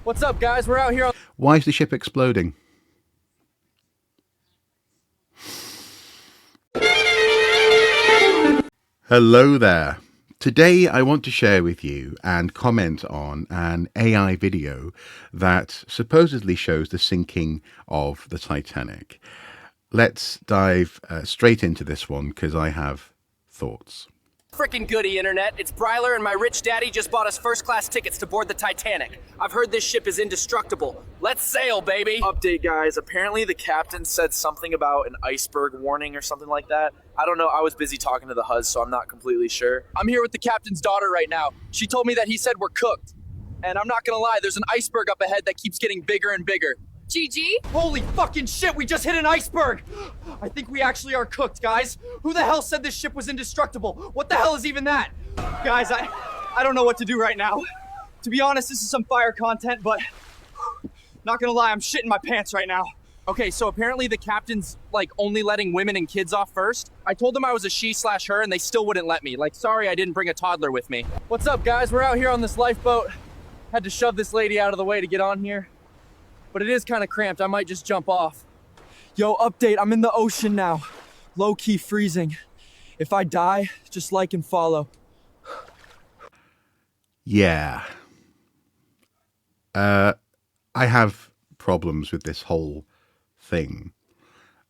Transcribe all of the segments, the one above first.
What's up, guys? We're out here on... Why is the ship exploding? Hello there. Today I want to share with you and comment on an AI video that supposedly shows the sinking of the Titanic. Let's dive straight into this one because I have thoughts. Frickin' goody, Internet. It's Bryler and my rich daddy just bought us first-class tickets to board the Titanic. I've heard this ship is indestructible. Let's sail, baby! Update, guys. Apparently the captain said something about an iceberg warning or something like that. I don't know. I was busy talking to the HUD, so I'm not completely sure. I'm here with the captain's daughter right now. She told me that he said we're cooked. And I'm not gonna lie, there's an iceberg up ahead that keeps getting bigger and bigger. GG? Holy fucking shit, we just hit an iceberg! I think we actually are cooked, guys. Who the hell said this ship was indestructible? What the hell is even that? Guys, I don't know what to do right now. To be honest, this is some fire content, but not gonna lie, I'm shitting my pants right now. Okay, so apparently the captain's like only letting women and kids off first. I told them I was a she/her and they still wouldn't let me. Like, sorry I didn't bring a toddler with me. What's up, guys? We're out here on this lifeboat. Had to shove this lady out of the way to get on here. But it is kind of cramped. I might just jump off. Yo, update. I'm in the ocean now. Low-key freezing. If I die, just like and follow. Yeah. I have problems with this whole thing.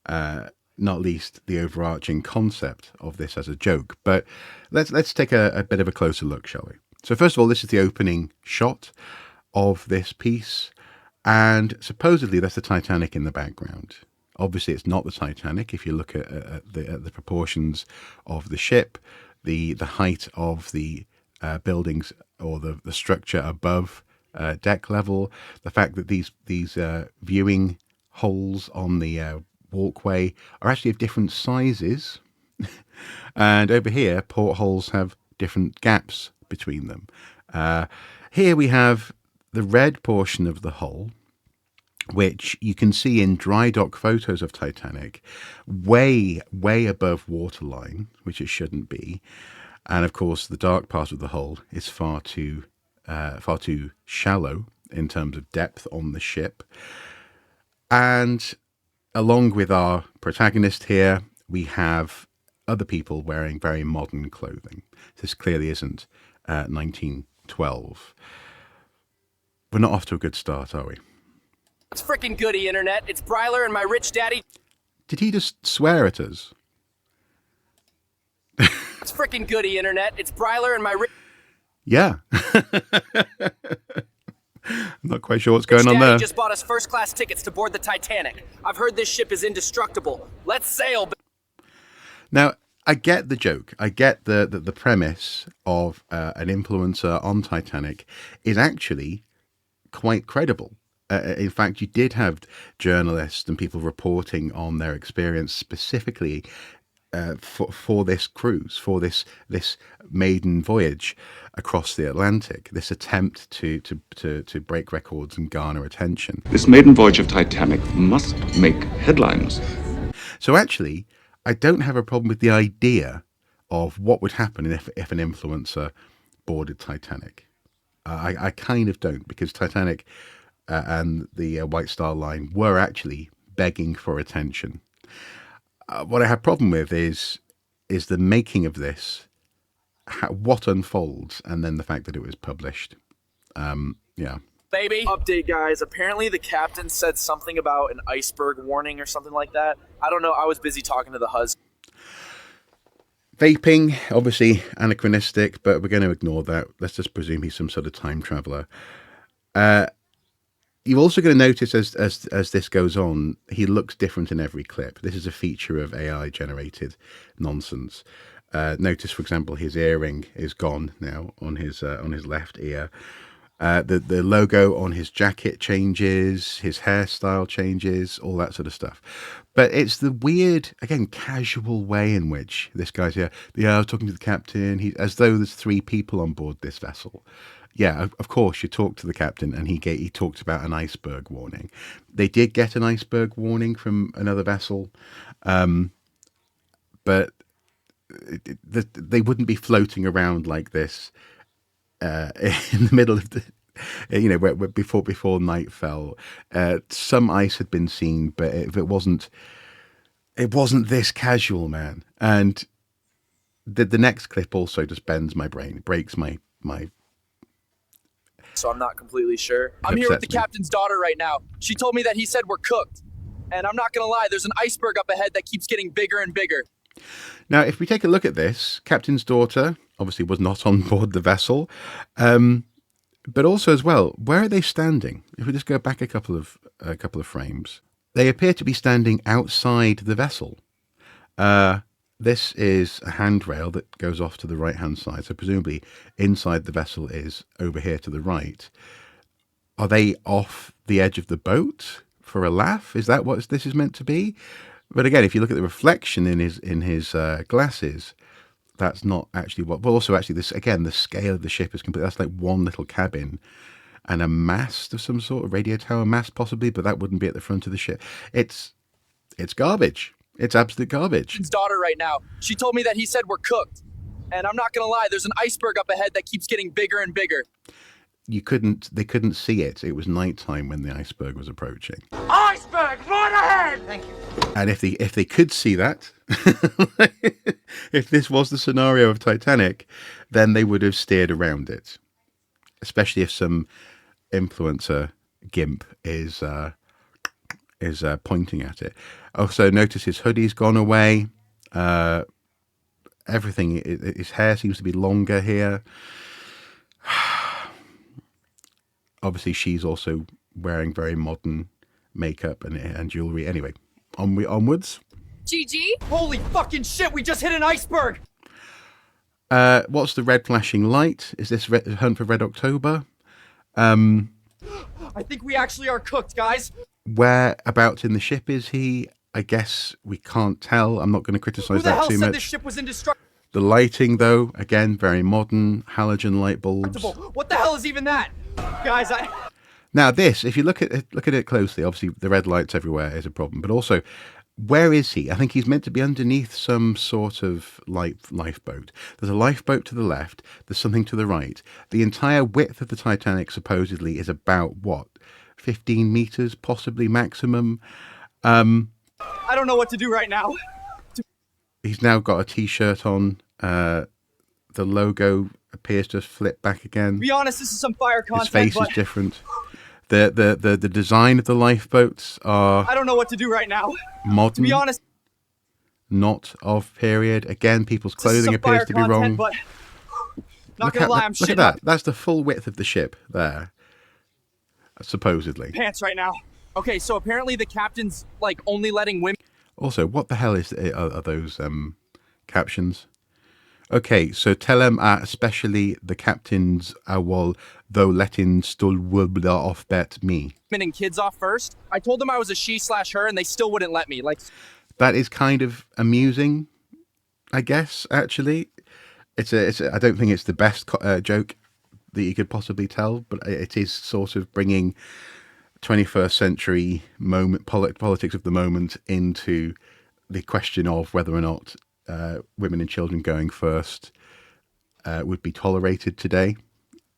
Not least the overarching concept of this as a joke. But let's take a bit of a closer look, shall we? So first of all, this is the opening shot of this piece. And supposedly that's the Titanic in the background. Obviously, it's not the Titanic. If you look at the proportions of the ship, the height of the buildings or the structure above deck level, the fact that these viewing holes on the walkway are actually of different sizes, and over here, portholes have different gaps between them. Here we have the red portion of the hull, which you can see in dry dock photos of Titanic, way above waterline, which it shouldn't be. And of course, the dark part of the hull is far too shallow in terms of depth on the ship. And along with our protagonist here, we have other people wearing very modern clothing. This clearly isn't 1912. We're not off to a good start, are we? It's frickin' goody, Internet. It's Bryler and my rich daddy. Did he just swear at us? It's frickin' goody, Internet. It's Bryler and my rich... Yeah. I'm not quite sure what's going on daddy there. Just bought us first-class tickets to board the Titanic. I've heard this ship is indestructible. Let's sail. Now, I get the joke. I get the premise of an influencer on Titanic is actually quite credible. In fact, you did have journalists and people reporting on their experience specifically for this cruise, for this maiden voyage across the Atlantic, this attempt to break records and garner attention. This maiden voyage of Titanic must make headlines. So actually, I don't have a problem with the idea of what would happen if an influencer boarded Titanic. I kind of don't, because Titanic and the White Star Line were actually begging for attention. What I have a problem with is the making of this, what unfolds, and then the fact that it was published. Yeah. Baby. Update, guys. Apparently the captain said something about an iceberg warning or something like that. I don't know. I was busy talking to the HUD. Vaping, obviously anachronistic, but we're going to ignore that. Let's just presume he's some sort of time traveler. You're also going to notice as this goes on, he looks different in every clip. This is a feature of AI generated nonsense. Notice, for example, his earring is gone now on his left ear. The logo on his jacket changes, his hairstyle changes, all that sort of stuff. But it's the weird, again, casual way in which this guy's here. Yeah, I was talking to the captain, as though there's 3 people on board this vessel. Yeah, of course, you talked to the captain and he talked about an iceberg warning. They did get an iceberg warning from another vessel, but they wouldn't be floating around like this in the middle of before night fell. Some ice had been seen, but it wasn't this casual, man. And the next clip also just bends my brain. It breaks my. So I'm not completely sure. I'm here with the upsets me. captain's daughter right now. She told me that he said we're cooked. And I'm not gonna lie, there's an iceberg up ahead that keeps getting bigger and bigger. Now, if we take a look at this, captain's daughter obviously was not on board the vessel, but also as well, where are they standing? If we just go back a couple of frames, they appear to be standing outside the vessel. This is a handrail that goes off to the right-hand side, so presumably inside the vessel is over here to the right. Are they off the edge of the boat for a laugh? Is that what this is meant to be? But again, if you look at the reflection in his glasses, that's not actually what. Well, also actually, this again, the scale of the ship is complete. That's like one little cabin and a mast of some sort, of radio tower mast possibly, but that wouldn't be at the front of the ship. It's garbage. It's absolute garbage. His daughter right now. She told me that he said we're cooked. And I'm not gonna lie, there's an iceberg up ahead that keeps getting bigger and bigger. They couldn't see it. It was nighttime when the iceberg was approaching. Iceberg right ahead! Thank you. And if they could see that, if this was the scenario of Titanic, then they would have steered around it. Especially if some influencer gimp is pointing at it. Also, notice his hoodie's gone away. Everything, his hair seems to be longer here. Obviously, she's also wearing very modern makeup and jewelry. Anyway, onwards. GG? Holy fucking shit, we just hit an iceberg! What's the red flashing light? Is this Hunt for Red October? I think we actually are cooked, guys. Whereabouts in the ship is he? I guess we can't tell. I'm not going to criticize Who the that hell too said much. this ship was indestructible? The lighting, though, again, very modern. Halogen light bulbs. What the hell is even that? Guys, Now, this, if you look at it closely, obviously the red lights everywhere is a problem. But also, where is he? I think he's meant to be underneath some sort of lifeboat. There's a lifeboat to the left. There's something to the right. The entire width of the Titanic supposedly is about, what, 15 meters, possibly maximum. I don't know what to do right now. He's now got a T-shirt on. The logo appears to flip back again. To be honest, this is some fire content, His face is different. The design of the lifeboats are I don't know what to do right now. modern. To be honest, not of period. Again, people's clothing appears to be wrong. But not gonna lie, I'm look shitting at that. That's the full width of the ship there, supposedly. pants right now. Okay, so apparently the captain's like only letting women. Also, what the hell are those captions? Okay, so tell him especially the captain's awol though letting still would off bet me. And kids off first. I told them I was a she/her, and they still wouldn't let me. Like, That is kind of amusing, I guess. Actually, it's I don't think it's the best joke that you could possibly tell, but it is sort of bringing 21st century politics of the moment into the question of whether or not women and children going first would be tolerated today.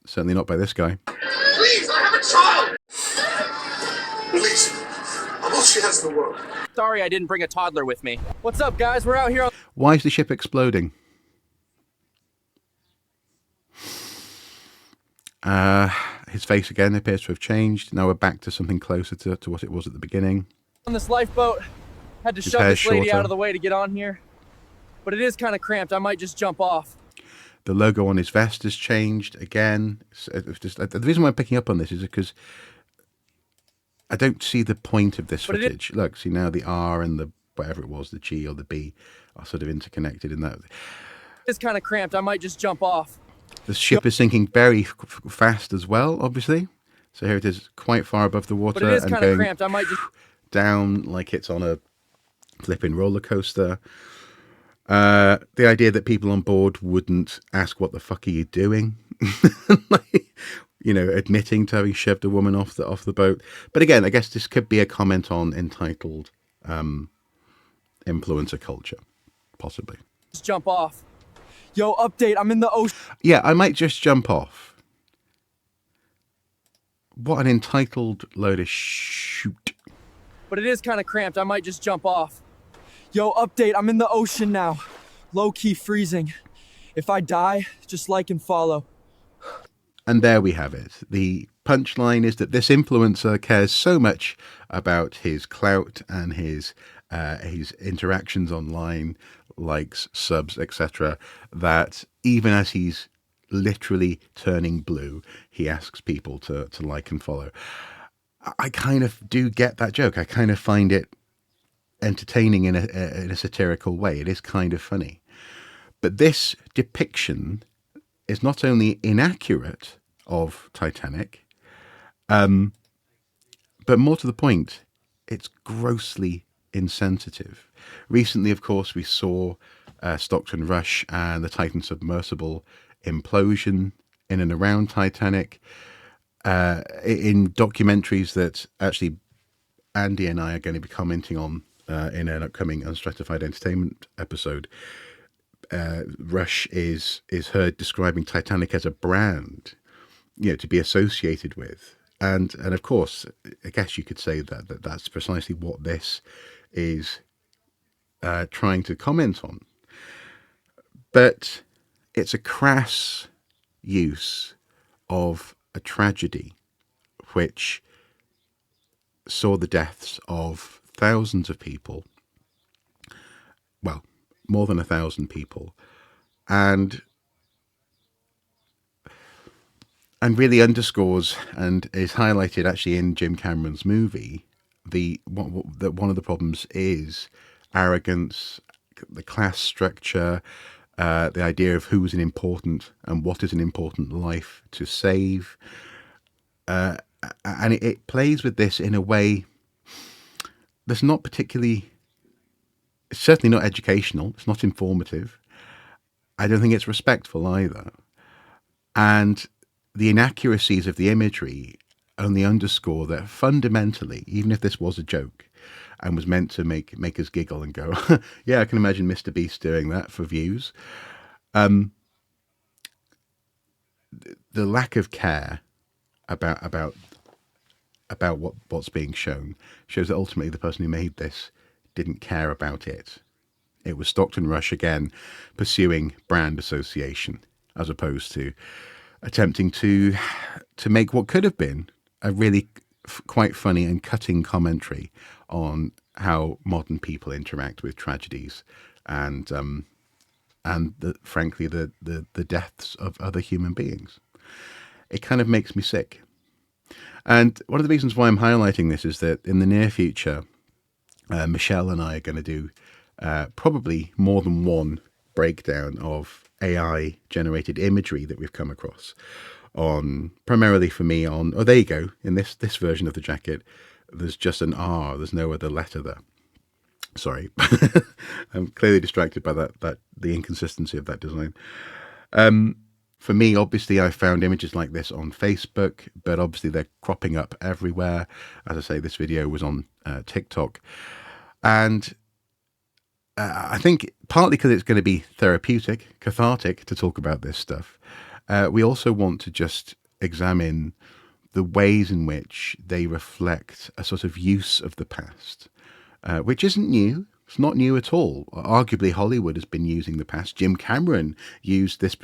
Certainly not by this guy. Please, I have a child! Please, I'm all she has in the world. sorry I didn't bring a toddler with me. What's up, guys? We're out here on. Why is the ship exploding? His face again appears to have changed. Now we're back to something closer to what it was at the beginning. On this lifeboat. Had to His shove hair's this lady shorter. out of the way to get on here. But it is kind of cramped. I might just jump off. The logo on his vest has changed again. It's just, the reason why I'm picking up on this is because I don't see the point of this But it is- footage. Look, see now the R and the whatever it was, the G or the B, are sort of interconnected in that. It's kind of cramped. I might just jump off. The ship is sinking very fast as well, obviously. So here it is, quite far above the water But it is and kind of going cramped. I might just. down like it's on a flipping roller coaster. The idea that people on board wouldn't ask, "What the fuck are you doing?" Like, you know, admitting to having shoved a woman off the boat. But again, I guess this could be a comment on entitled influencer culture, possibly. Just jump off. Yo, update. I'm in the ocean. Yeah, I might just jump off. What an entitled load of shoot. But it is kind of cramped. I might just jump off. Yo, update. I'm in the ocean now. Low-key freezing. If I die, just like and follow. And there we have it. The punchline is that this influencer cares so much about his clout and his interactions online, likes, subs, etc., that even as he's literally turning blue, he asks people to like and follow. I kind of do get that joke. I kind of find it entertaining in a satirical way. It is kind of funny. But this depiction is not only inaccurate of Titanic, but more to the point, it's grossly insensitive. Recently, of course, we saw Stockton Rush and the Titan submersible implosion in and around Titanic. In documentaries that actually Andy and I are going to be commenting on in an upcoming Unstratified Entertainment episode, Rush is heard describing Titanic as a brand, to be associated with. And of course, I guess you could say that's precisely what this is trying to comment on. But it's a crass use of a tragedy which saw the deaths of thousands of people, well, more than 1,000 people, and really underscores and is highlighted actually in Jim Cameron's movie that one of the problems is arrogance, the class structure, the idea of who is an important and what is an important life to save. And it plays with this in a way that's not particularly, it's certainly not educational, it's not informative. I don't think it's respectful either. And the inaccuracies of the imagery only underscore that fundamentally, even if this was a joke and was meant to make us giggle and go, yeah, I can imagine Mr. Beast doing that for views. The lack of care about what's being shown shows that ultimately the person who made this didn't care about it. It was Stockton Rush again pursuing brand association as opposed to attempting to make what could have been a really quite funny and cutting commentary on how modern people interact with tragedies and frankly the deaths of other human beings. It kind of makes me sick. And one of the reasons why I'm highlighting this is that in the near future, Michelle and I are going to do probably more than one breakdown of AI generated imagery that we've come across on, primarily for me on, oh, there you go. In this version of the jacket, there's just an R. There's no other letter there. Sorry. I'm clearly distracted by the inconsistency of that design. For me, obviously, I found images like this on Facebook, but obviously they're cropping up everywhere. As I say, this video was on TikTok. And I think partly because it's going to be therapeutic, cathartic to talk about this stuff, we also want to just examine the ways in which they reflect a sort of use of the past, which isn't new. It's not new at all. Arguably, Hollywood has been using the past. Jim Cameron used this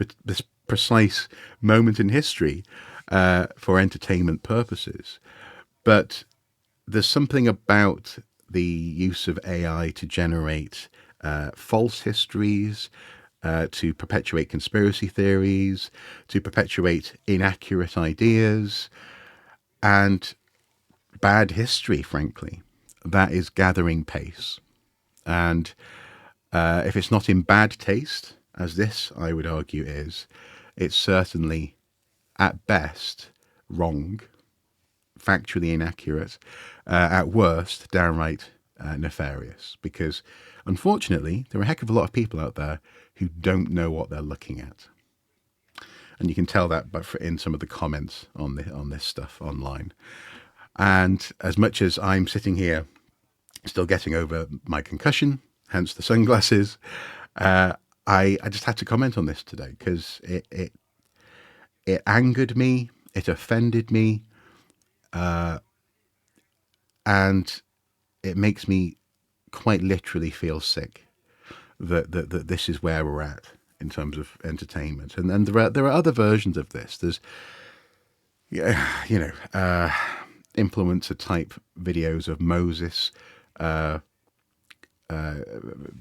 precise moment in history for entertainment purposes. But there's something about the use of AI to generate false histories, to perpetuate conspiracy theories, to perpetuate inaccurate ideas, and bad history, frankly, that is gathering pace. And if it's not in bad taste, as this, I would argue, is, it's certainly, at best, wrong, factually inaccurate, at worst, downright nefarious. Because, unfortunately, there are a heck of a lot of people out there who don't know what they're looking at. And you can tell that in some of the comments on this stuff online. And as much as I'm sitting here still getting over my concussion, hence the sunglasses, I just had to comment on this today because it angered me, it offended me, And it makes me quite literally feel sick that this is where we're at in terms of entertainment. And there are other versions of this. There's, influencer type videos of Moses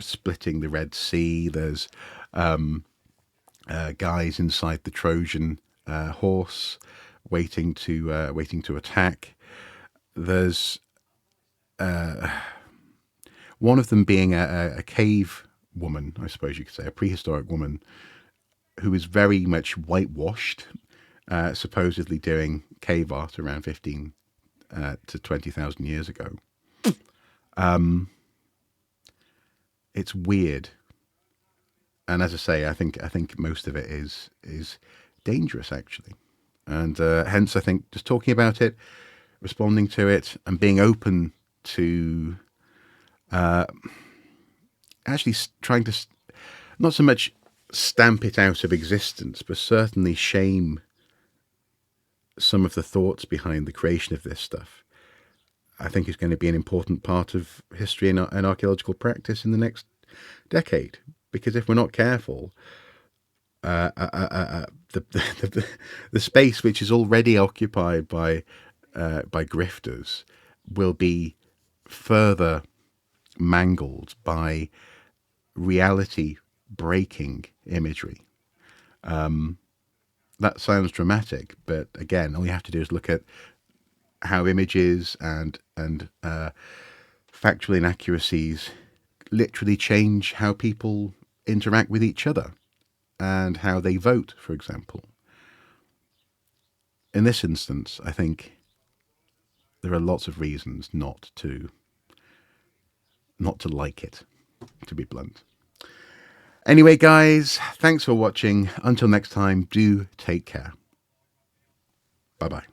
splitting the Red Sea. There's guys inside the Trojan horse waiting to attack. There's one of them being a cave woman, I suppose you could say, a prehistoric woman who is very much whitewashed, supposedly doing cave art around 15 to 20,000 years ago. It's weird, and as I say, I think most of it is dangerous actually, and hence I think just talking about it, responding to it, and being open to actually trying to not so much stamp it out of existence, but certainly shame some of the thoughts behind the creation of this stuff, I think is going to be an important part of history and archaeological practice in the next decade. Because if we're not careful, the space which is already occupied by grifters will be further mangled by reality breaking imagery. That sounds dramatic, but again, all you have to do is look at how images and factual inaccuracies literally change how people interact with each other and how they vote, for example. In this instance, I think there are lots of reasons not to like it, to be blunt. Anyway, guys, thanks for watching. Until next time, do take care. Bye-bye.